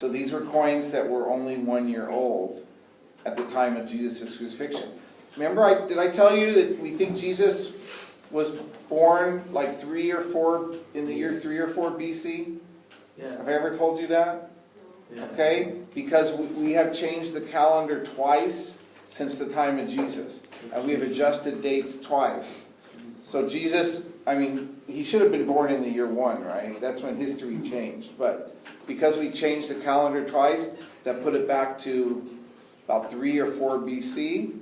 So these were coins that were only 1 year old at the time of Jesus' crucifixion. Remember, did I tell you that we think Jesus was born like in the year 3 or 4 BC? Yeah. Have I ever told you that? Yeah. Okay, because we have changed the calendar twice since the time of Jesus. And we have adjusted dates twice. So Jesus, he should have been born in the year 1, right? That's when history changed. But because we changed the calendar twice, that put it back to about 3 or 4 BC.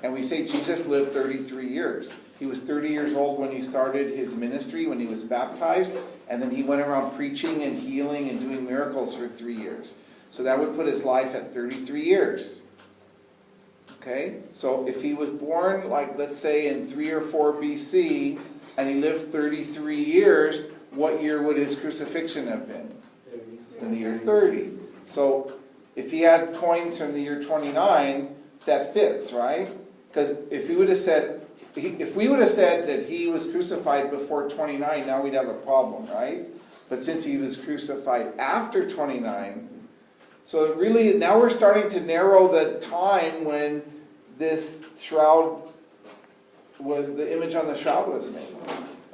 And we say Jesus lived 33 years. He was 30 years old when he started his ministry, when he was baptized. And then he went around preaching and healing and doing miracles for 3 years. So that would put his life at 33 years. Okay? So if he was born, like, let's say in 3 or 4 BC, and he lived 33 years, what year would his crucifixion have been? In the year 30. So if he had coins from the year 29, that fits, right? Because if we would have said that he was crucified before 29, now we'd have a problem, right? But since he was crucified after 29, so really now we're starting to narrow the time when this shroud the image on the shroud was made.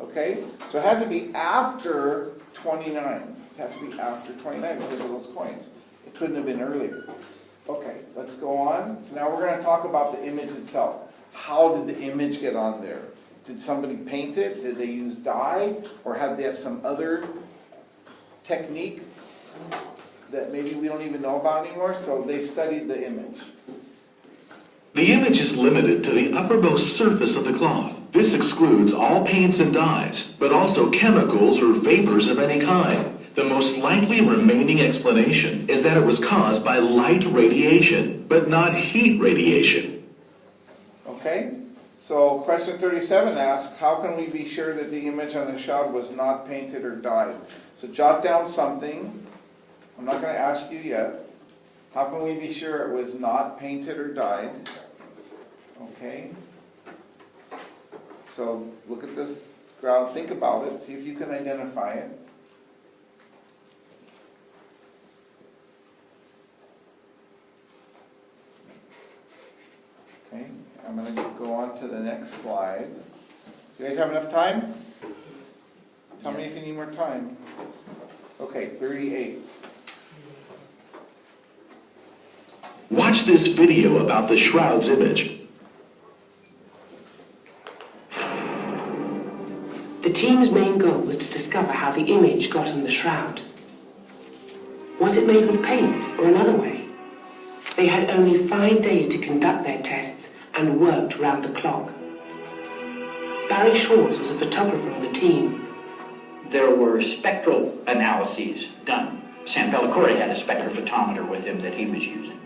Okay? So it had to be after 29. It had to be after 29 because of those coins. It couldn't have been earlier. Okay, let's go on. So now we're going to talk about the image itself. How did the image get on there? Did somebody paint it? Did they use dye? Or have they have some other technique that maybe we don't even know about anymore? So they've studied the image. The image is limited to the uppermost surface of the cloth. This excludes all paints and dyes, but also chemicals or vapors of any kind. The most likely remaining explanation is that it was caused by light radiation, but not heat radiation. Okay, so question 37 asks, how can we be sure that the image on the shroud was not painted or dyed? So jot down something. I'm not going to ask you yet. How can we be sure it was not painted or dyed? Okay. So look at this ground, think about it, see if you can identify it. Okay, I'm going to go on to the next slide. Do you guys have enough time? Tell me if you need more time. Okay, 38. Watch this video about the shroud's image. The team's main goal was to discover how the image got on the shroud. Was it made with paint or another way? They had only 5 days to conduct their tests and worked round the clock. Barry Schwartz was a photographer on the team. There were spectral analyses done. Sam Pellicore had a spectrophotometer with him that he was using.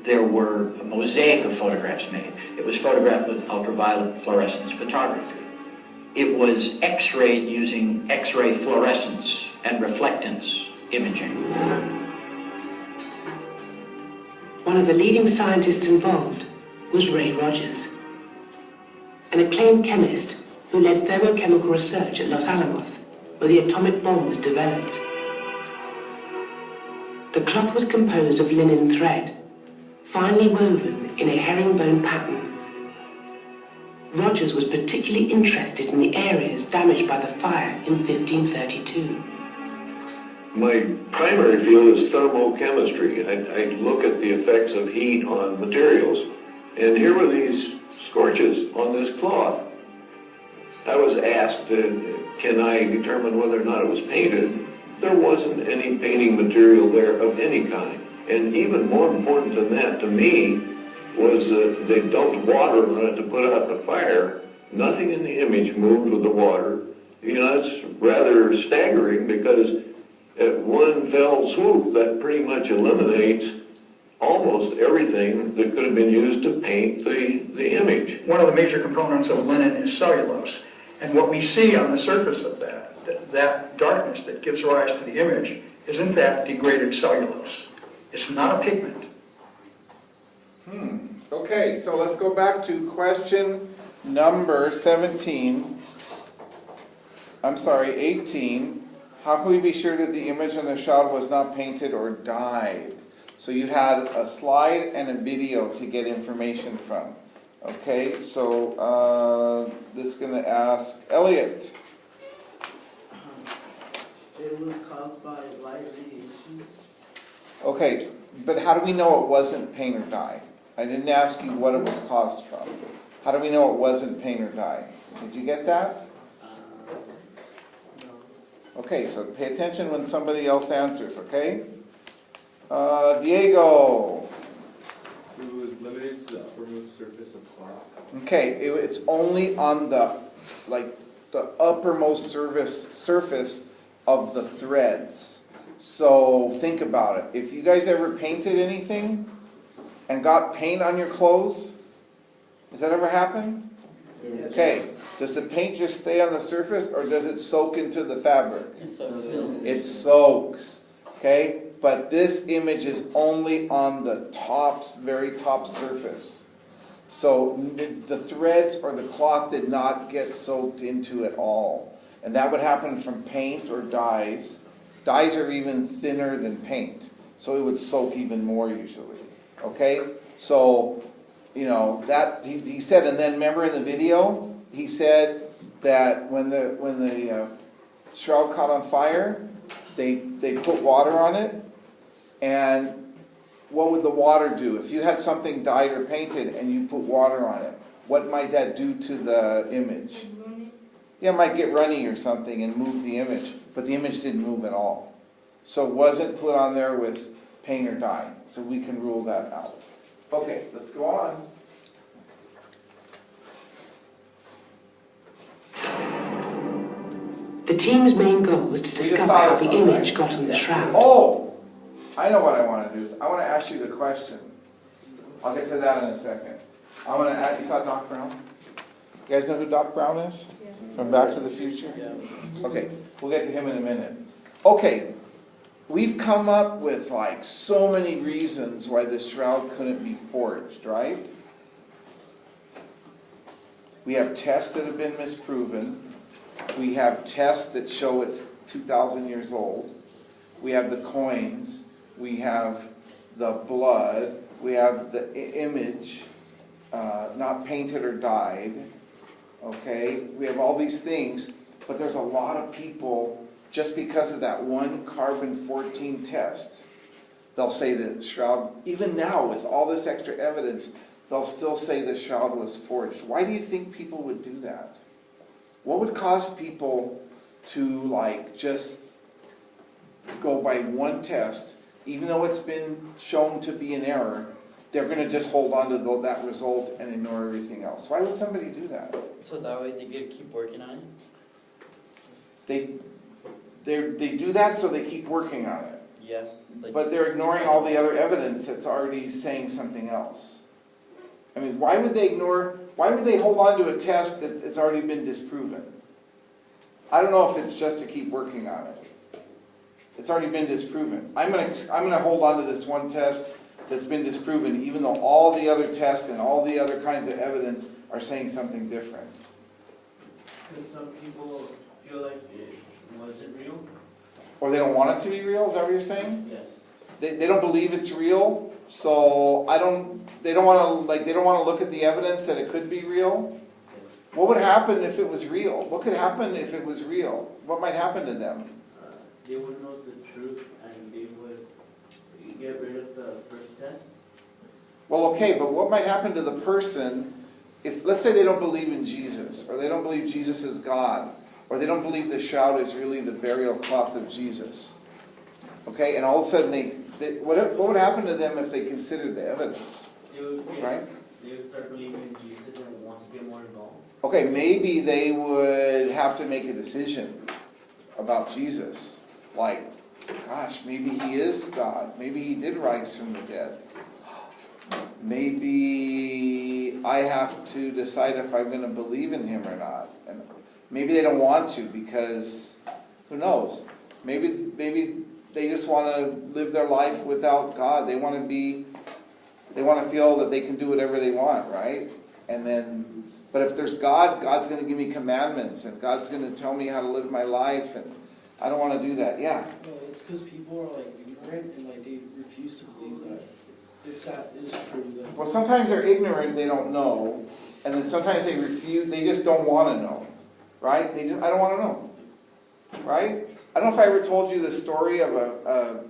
There were a mosaic of photographs made. It was photographed with ultraviolet fluorescence photography. It was X-rayed using X-ray fluorescence and reflectance imaging. One of the leading scientists involved was Ray Rogers, an acclaimed chemist who led thermochemical research at Los Alamos, where the atomic bomb was developed. The cloth was composed of linen thread, finely woven in a herringbone pattern. Rogers was particularly interested in the areas damaged by the fire in 1532. My primary field is thermochemistry. I look at the effects of heat on materials. And here were these scorches on this cloth. I was asked, can I determine whether or not it was painted? There wasn't any painting material there of any kind. And even more important than that to me was they dumped water on it to put out the fire. Nothing in the image moved with the water. You know, it's rather staggering because at one fell swoop, that pretty much eliminates almost everything that could have been used to paint the image. One of the major components of linen is cellulose. And what we see on the surface of that darkness that gives rise to the image is in fact degraded cellulose. It's not a pigment. Okay, so let's go back to question number 18. How can we be sure that the image on the shroud was not painted or dyed? So you had a slide and a video to get information from. Okay, so this is going to ask Elliot. It was caused by light radiation. Okay, but how do we know it wasn't paint or dye? I didn't ask you what it was caused from. How do we know it wasn't paint or dye? Did you get that? No. Okay, so pay attention when somebody else answers, okay? Diego. It was limited to the uppermost surface of cloth. Okay, it's only on the uppermost surface of the threads. So think about it. If you guys ever painted anything and got paint on your clothes, has that ever happened? Yes. Okay, does the paint just stay on the surface or does it soak into the fabric? It soaks, okay? But this image is only on the very top surface. So the threads or the cloth did not get soaked into at all. And that would happen from paint or dyes. Dyes are even thinner than paint. So it would soak even more usually, okay? So, you know, that, he said, and then remember in the video, he said that when the shroud caught on fire, they put water on it, and what would the water do? If you had something dyed or painted and you put water on it, what might that do to the image? Yeah, it might get runny or something and move the image, but the image didn't move at all. So it wasn't put on there with paint or dye, so we can rule that out. Okay, let's go on. The team's main goal was to discover how the image got on the shroud. Oh, I know what I want to do. I want to ask you the question. I'll get to that in a second. I want to ask, you saw Doc Brown? You guys know who Doc Brown is? Yes. From Back to the Future? Yeah. Okay, we'll get to him in a minute. Okay, we've come up with like so many reasons why the shroud couldn't be forged, right? We have tests that have been misproven. We have tests that show it's 2,000 years old. We have the coins. We have the blood. We have the image, not painted or dyed. Okay, we have all these things, but there's a lot of people, just because of that one carbon-14 test, they'll say that the shroud, even now with all this extra evidence, they'll still say the shroud was forged. Why do you think people would do that? What would cause people to like just go by one test, even though it's been shown to be an error, they're going to just hold on to that result and ignore everything else? Why would somebody do that? So that way they could keep working on it? They do that so they keep working on it. Yes. Like, But they're ignoring all the other evidence that's already saying something else. I mean, why would they hold on to a test that it's already been disproven? I don't know if it's just to keep working on it. It's already been disproven. I'm gonna hold on to this one test that's been disproven, even though all the other tests and all the other kinds of evidence are saying something different. Because some people feel like it wasn't real. Or they don't want it to be real, is that what you're saying? Yes. They don't believe it's real, so they don't want to look at the evidence that it could be real. What would happen if it was real? What could happen if it was real? What might happen to them? They would know the truth and they would get rid of the first test. Well, okay, but what might happen to the person if, let's say they don't believe in Jesus, or they don't believe Jesus is God, or they don't believe the shroud is really the burial cloth of Jesus? Okay, and all of a sudden what would happen to them if they considered the evidence? Right? They would start believing in Jesus and want to get more involved. Okay, maybe they would have to make a decision about Jesus. Like, gosh, maybe he is God. Maybe he did rise from the dead. Maybe I have to decide if I'm going to believe in him or not. And maybe they don't want to because, who knows? Maybe they just want to live their life without God. They want to feel that they can do whatever they want, right? And then, but if there's God, God's going to give me commandments, and God's going to tell me how to live my life, and I don't wanna do that, yeah. No, it's because people are like ignorant and like they refuse to believe that. If that is true, then. Well, sometimes they're ignorant, they don't know, and then sometimes they refuse, they just don't wanna know, right? They just, I don't wanna know, right? I don't know if I ever told you the story of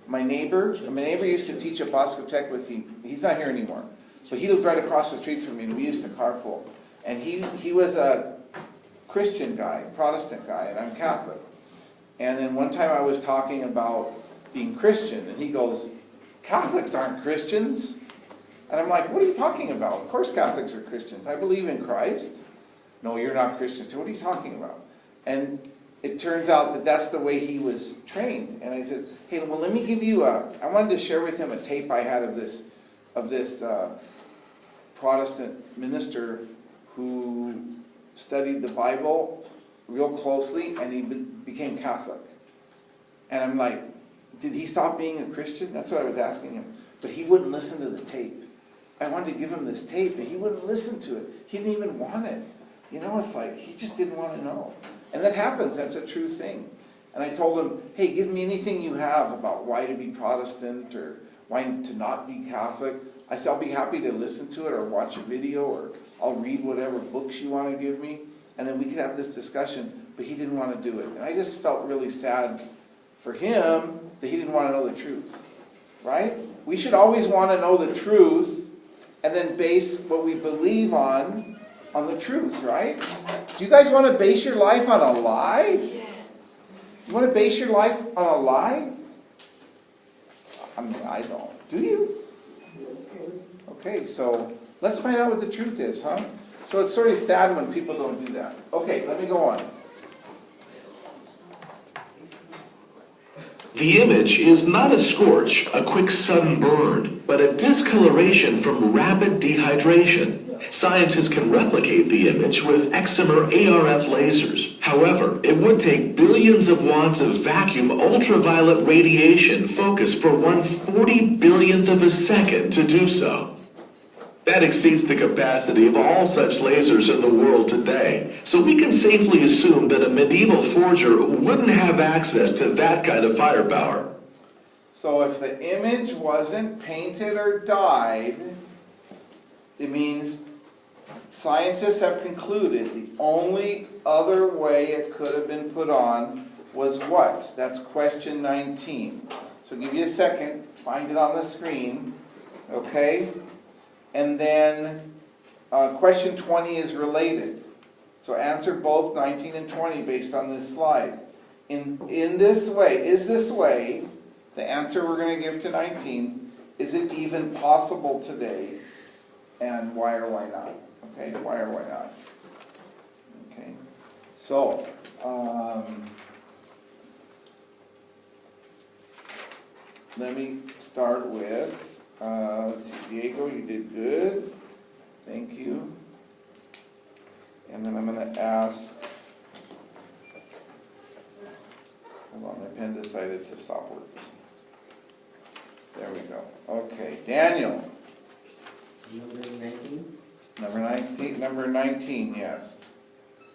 my neighbor. My neighbor used to teach at Bosco Tech with him. He's not here anymore. So he lived right across the street from me, and we used to carpool. And he was a Christian guy, Protestant guy, and I'm Catholic. And then one time I was talking about being Christian, and he goes, Catholics aren't Christians. And I'm like, what are you talking about? Of course Catholics are Christians. I believe in Christ. No, you're not Christian. So what are you talking about? And it turns out that that's the way he was trained. And I said, hey, well, let me give you I wanted to share with him a tape I had of this Protestant minister who studied the Bible real closely, and he became Catholic. And I'm like, did he stop being a Christian? That's what I was asking him. But he wouldn't listen to the tape. I wanted to give him this tape, and he wouldn't listen to it. He didn't even want it. You know, it's like, he just didn't want to know. And that happens, that's a true thing. And I told him, hey, give me anything you have about why to be Protestant or why to not be Catholic. I said, I'll be happy to listen to it or watch a video, or I'll read whatever books you want to give me. And then we could have this discussion, but he didn't want to do it. And I just felt really sad for him that he didn't want to know the truth, right? We should always want to know the truth and then base what we believe on the truth, right? Do you guys want to base your life on a lie? You want to base your life on a lie? I mean, I don't. Do you? Okay, so let's find out what the truth is, huh? So it's sort of sad when people don't do that. Okay, let me go on. The image is not a scorch, a quick sudden burn, but a discoloration from rapid dehydration. Scientists can replicate the image with excimer ARF lasers. However, it would take billions of watts of vacuum ultraviolet radiation focused for 1/40 billionth of a second to do so. That exceeds the capacity of all such lasers in the world today. So we can safely assume that a medieval forger wouldn't have access to that kind of firepower. So if the image wasn't painted or dyed, it means scientists have concluded the only other way it could have been put on was what? That's question 19. So give you a second, find it on the screen, okay? And then question 20 is related. So answer both 19 and 20 based on this slide. In this way, is this way, the answer we're going to give to 19, is it even possible today? And why or why not? Okay, why or why not? Okay, so, let me start with, let's see, Diego, you did good. Thank you. And then I'm going to ask, hold on, my pen decided to stop working. There we go. Okay, Daniel. Number 19. Number 19, yes.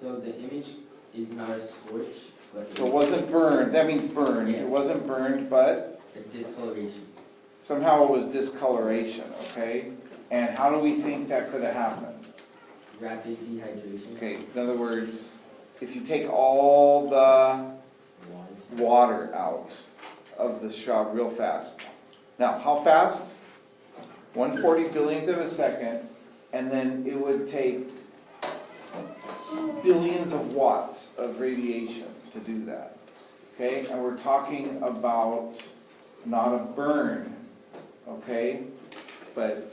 So the image is not a scorch, but So it wasn't burned, that means burned. Yeah. It wasn't burned, but a discoloration. somehow it was discoloration, okay? And how do we think that could have happened? Rapid dehydration. Okay, in other words, if you take all the water out of the shroud real fast. Now, how fast? 1/40 billionth of a second, and then it would take billions of watts of radiation to do that. Okay, and we're talking about not a burn, okay, but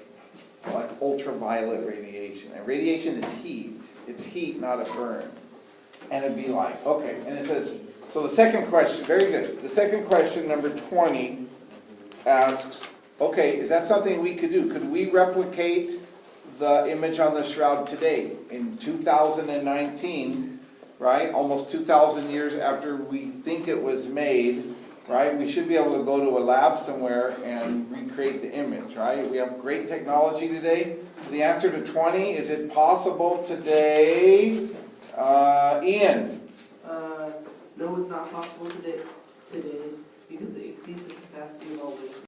like ultraviolet radiation. And radiation is heat. It's heat, not a burn. And it'd be like, okay, and it says, so the second question, very good. The second question, number 20, asks, okay, is that something we could do? Could we replicate the image on the shroud today in 2019, right? Almost 2,000 years after we think it was made, right? We should be able to go to a lab somewhere and recreate the image, right? We have great technology today. So the answer to 20, is it possible today? Ian? No, it's not possible today, because it exceeds the capacity of all waste.